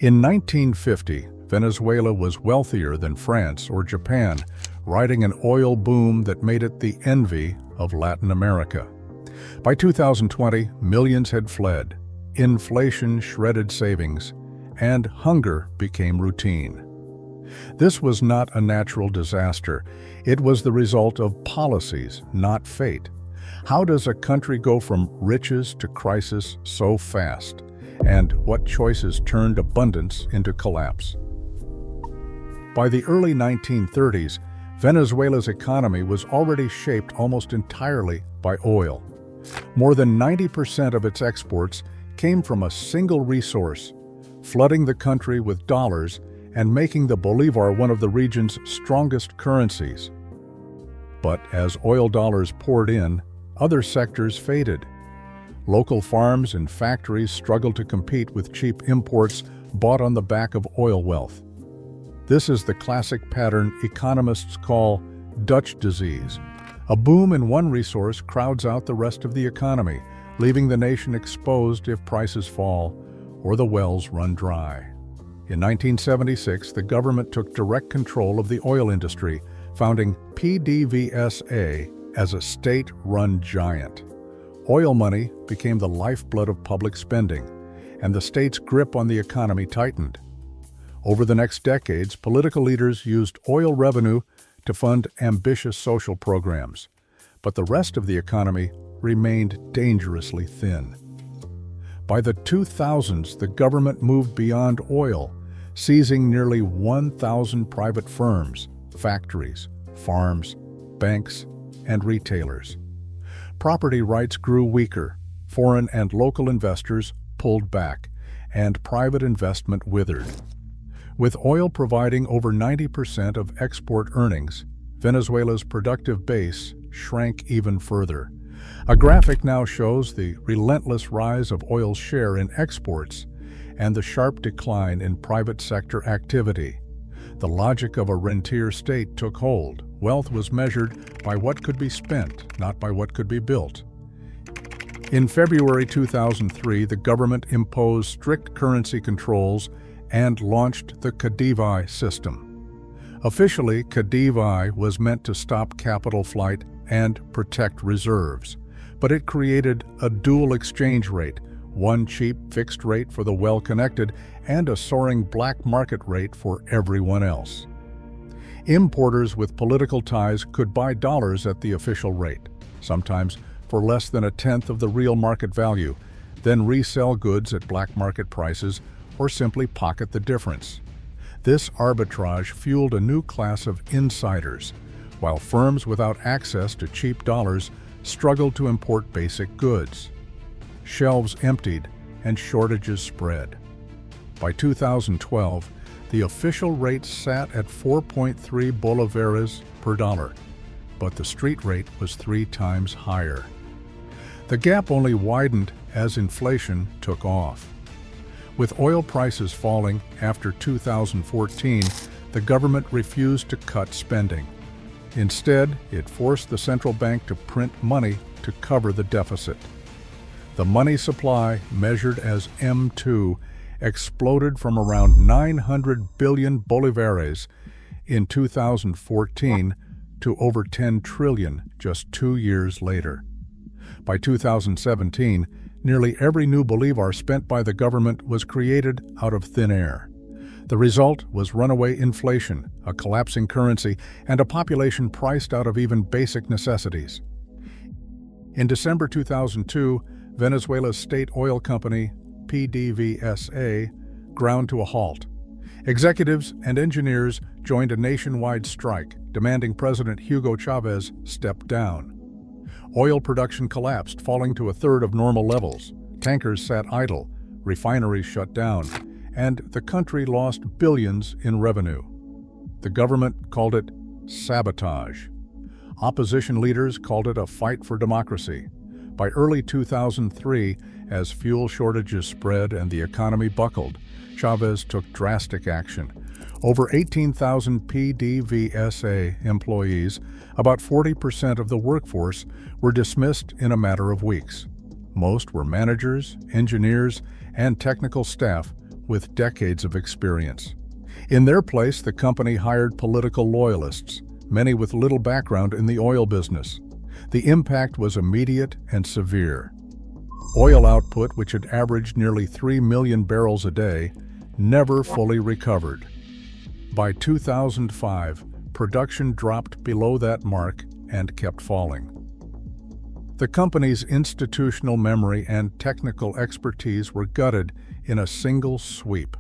In 1950, Venezuela was wealthier than France or Japan, riding an oil boom that made it the envy of Latin America. By 2020, millions had fled, inflation shredded savings, and hunger became routine. This was not a natural disaster. It was the result of policies, not fate. How does a country go from riches to crisis so fast? And what choices turned abundance into collapse? By the early 1930s, Venezuela's economy was already shaped almost entirely by oil. More than 90% of its exports came from a single resource, flooding the country with dollars and making the bolivar one of the region's strongest currencies. But as oil dollars poured in, other sectors faded. Local farms and factories struggled to compete with cheap imports bought on the back of oil wealth. This is the classic pattern economists call Dutch disease. A boom in one resource crowds out the rest of the economy, leaving the nation exposed if prices fall or the wells run dry. In 1976, the government took direct control of the oil industry, founding PDVSA as a state-run giant. Oil money became the lifeblood of public spending, and the state's grip on the economy tightened. Over the next decades, political leaders used oil revenue to fund ambitious social programs, but the rest of the economy remained dangerously thin. By the 2000s, the government moved beyond oil, seizing nearly 1,000 private firms, factories, farms, banks, and retailers. Property rights grew weaker, foreign and local investors pulled back, and private investment withered. With oil providing over 90% of export earnings, Venezuela's productive base shrank even further. A graphic now shows the relentless rise of oil's share in exports and the sharp decline in private sector activity. The logic of a rentier state took hold. Wealth was measured by what could be spent, not by what could be built. In February 2003, the government imposed strict currency controls and launched the PDVSA system. Officially, PDVSA was meant to stop capital flight and protect reserves, but it created a dual exchange rate, one cheap fixed rate for the well-connected and a soaring black market rate for everyone else. Importers with political ties could buy dollars at the official rate, sometimes for less than a tenth of the real market value, then resell goods at black market prices or simply pocket the difference. This arbitrage fueled a new class of insiders, while firms without access to cheap dollars struggled to import basic goods. Shelves emptied and shortages spread. By 2012, the official rate sat at 4.3 bolívares per dollar, but the street rate was 3 times higher. The gap only widened as inflation took off. With oil prices falling after 2014, the government refused to cut spending. Instead, it forced the central bank to print money to cover the deficit. The money supply, measured as M2, exploded from around 900 billion bolívares in 2014 to over 10 trillion just 2 years later. By 2017, nearly every new bolivar spent by the government was created out of thin air. The result was runaway inflation, a collapsing currency, and a population priced out of even basic necessities. In December 2002, Venezuela's state oil company, PDVSA, ground to a halt. Executives and engineers joined a nationwide strike, demanding President Hugo Chavez step down. Oil production collapsed, falling to a third of normal levels. Tankers sat idle, refineries shut down, and the country lost billions in revenue. The government called it sabotage. Opposition leaders called it a fight for democracy. By early 2003, as fuel shortages spread and the economy buckled, Chavez took drastic action. Over 18,000 PDVSA employees, about 40% of the workforce, were dismissed in a matter of weeks. Most were managers, engineers, and technical staff with decades of experience. In their place, the company hired political loyalists, many with little background in the oil business. The impact was immediate and severe. Oil output, which had averaged nearly 3 million barrels a day, never fully recovered. By 2005, production dropped below that mark and kept falling. The company's institutional memory and technical expertise were gutted in a single sweep.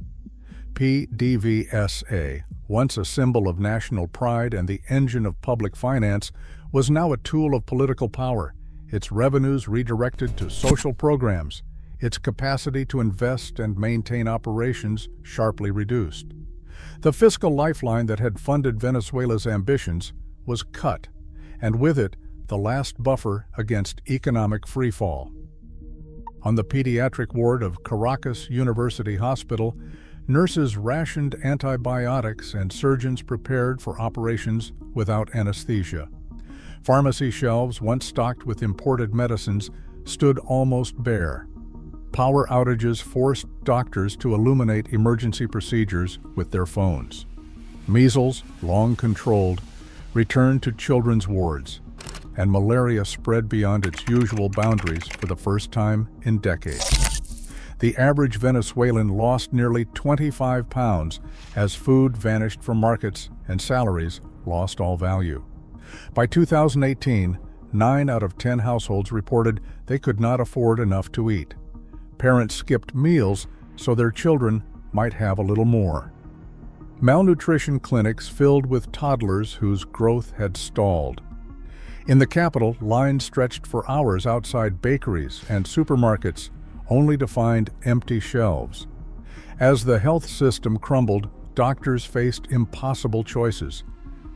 PDVSA, once a symbol of national pride and the engine of public finance, was now a tool of political power, its revenues redirected to social programs, its capacity to invest and maintain operations sharply reduced. The fiscal lifeline that had funded Venezuela's ambitions was cut, and with it, the last buffer against economic freefall. On the pediatric ward of Caracas University Hospital, nurses rationed antibiotics and surgeons prepared for operations without anesthesia. Pharmacy shelves, once stocked with imported medicines, stood almost bare. Power outages forced doctors to illuminate emergency procedures with their phones. Measles, long controlled, returned to children's wards, and malaria spread beyond its usual boundaries for the first time in decades. The average Venezuelan lost nearly 25 pounds as food vanished from markets and salaries lost all value. By 2018, 9 out of 10 households reported they could not afford enough to eat. Parents skipped meals so their children might have a little more. Malnutrition clinics filled with toddlers whose growth had stalled. In the capital, lines stretched for hours outside bakeries and supermarkets, only to find empty shelves. As the health system crumbled, doctors faced impossible choices: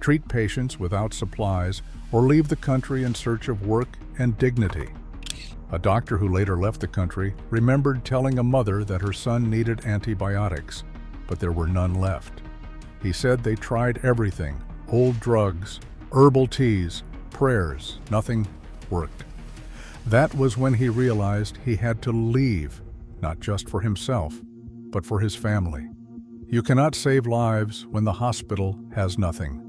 treat patients without supplies or leave the country in search of work and dignity. A doctor who later left the country remembered telling a mother that her son needed antibiotics, but there were none left. He said they tried everything: old drugs, herbal teas, prayers. Nothing worked. That was when he realized he had to leave, not just for himself, but for his family. You cannot save lives when the hospital has nothing.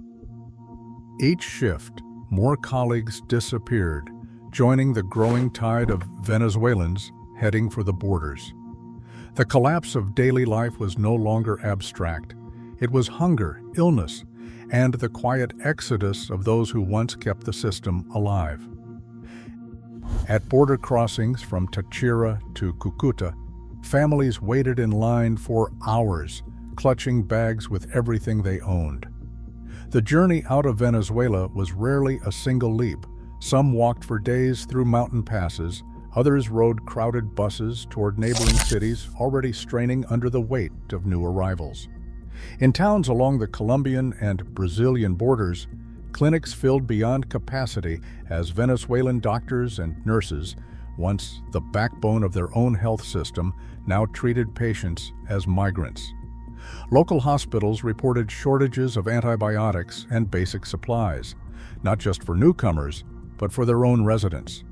Each shift, more colleagues disappeared, joining the growing tide of Venezuelans heading for the borders. The collapse of daily life was no longer abstract. It was hunger, illness, and the quiet exodus of those who once kept the system alive. At border crossings from Táchira to Cúcuta, families waited in line for hours, clutching bags with everything they owned. The journey out of Venezuela was rarely a single leap. Some walked for days through mountain passes, others rode crowded buses toward neighboring cities already straining under the weight of new arrivals. In towns along the Colombian and Brazilian borders, clinics filled beyond capacity as Venezuelan doctors and nurses, once the backbone of their own health system, now treated patients as migrants. Local hospitals reported shortages of antibiotics and basic supplies, not just for newcomers, but for their own residents.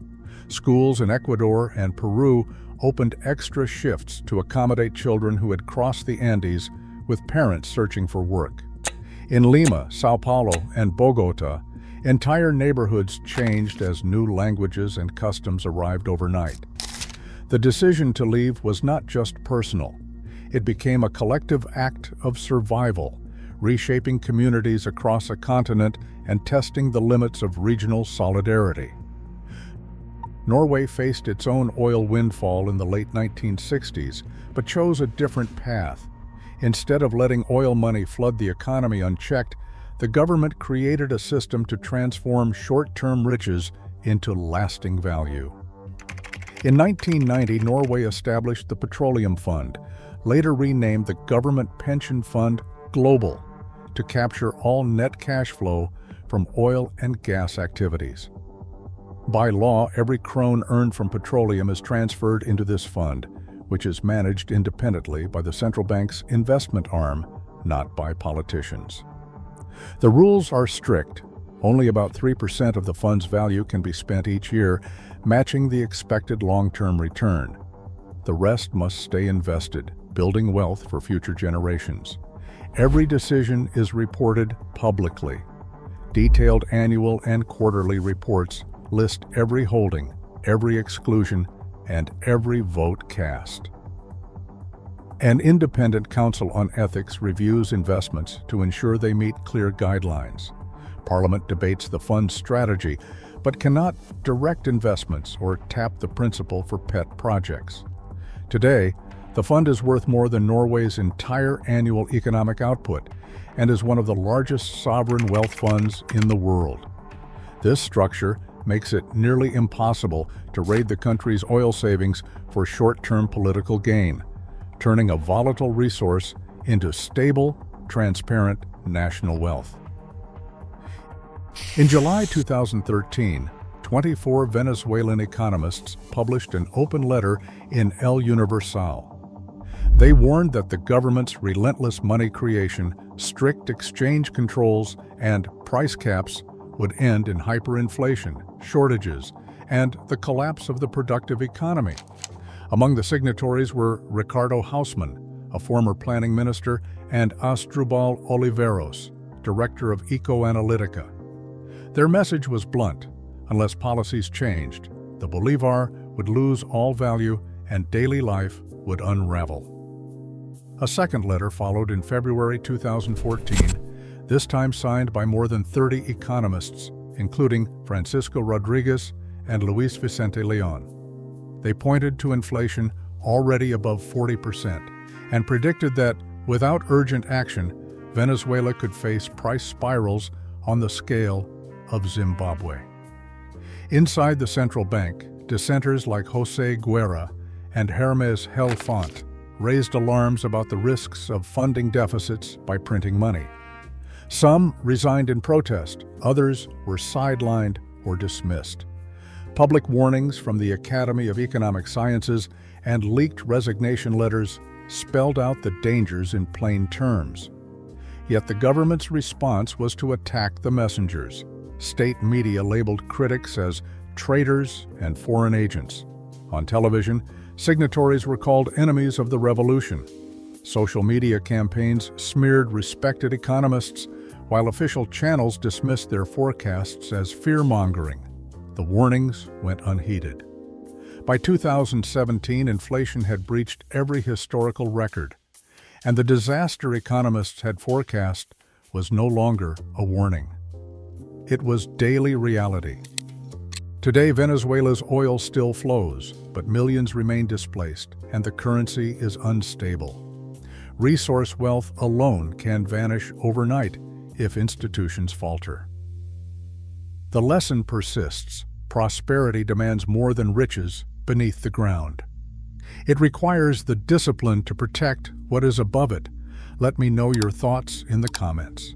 Schools in Ecuador and Peru opened extra shifts to accommodate children who had crossed the Andes with parents searching for work. In Lima, Sao Paulo, and Bogota, entire neighborhoods changed as new languages and customs arrived overnight. The decision to leave was not just personal. It became a collective act of survival, reshaping communities across a continent and testing the limits of regional solidarity. Norway faced its own oil windfall in the late 1960s, but chose a different path. Instead of letting oil money flood the economy unchecked, the government created a system to transform short-term riches into lasting value. In 1990, Norway established the Petroleum Fund, later renamed the Government Pension Fund Global, to capture all net cash flow from oil and gas activities. By law, every krone earned from petroleum is transferred into this fund, which is managed independently by the central bank's investment arm, not by politicians. The rules are strict. Only about 3% of the fund's value can be spent each year, matching the expected long-term return. The rest must stay invested, building wealth for future generations. Every decision is reported publicly. Detailed annual and quarterly reports list every holding, every exclusion, and every vote cast. An independent council on ethics reviews investments to ensure they meet clear guidelines. Parliament debates the fund's strategy, but cannot direct investments or tap the principal for pet projects. Today, the fund is worth more than Norway's entire annual economic output and is one of the largest sovereign wealth funds in the world. This structure makes it nearly impossible to raid the country's oil savings for short-term political gain, turning a volatile resource into stable, transparent national wealth. In July 2013, 24 Venezuelan economists published an open letter in El Universal. They warned that the government's relentless money creation, strict exchange controls, and price caps would end in hyperinflation, shortages, and the collapse of the productive economy. Among the signatories were Ricardo Hausmann, a former planning minister, and Asdrubal Oliveros, director of Ecoanalytica. Their message was blunt: unless policies changed, the bolivar would lose all value and daily life would unravel. A second letter followed in February 2014, this time signed by more than 30 economists, including Francisco Rodriguez and Luis Vicente Leon. They pointed to inflation already above 40% and predicted that, without urgent action, Venezuela could face price spirals on the scale of Zimbabwe. Inside the central bank, dissenters like José Guerra and Hermes Helfont raised alarms about the risks of funding deficits by printing money. Some resigned in protest, others were sidelined or dismissed. Public warnings from the Academy of Economic Sciences and leaked resignation letters spelled out the dangers in plain terms. Yet the government's response was to attack the messengers. State media labeled critics as traitors and foreign agents. On television, signatories were called enemies of the revolution. Social media campaigns smeared respected economists, while official channels dismissed their forecasts as fear-mongering. The warnings went unheeded. By 2017, inflation had breached every historical record, and the disaster economists had forecast was no longer a warning. It was daily reality. Today, Venezuela's oil still flows, but millions remain displaced, and the currency is unstable. Resource wealth alone can vanish overnight if institutions falter. The lesson persists. Prosperity demands more than riches beneath the ground. It requires the discipline to protect what is above it. Let me know your thoughts in the comments.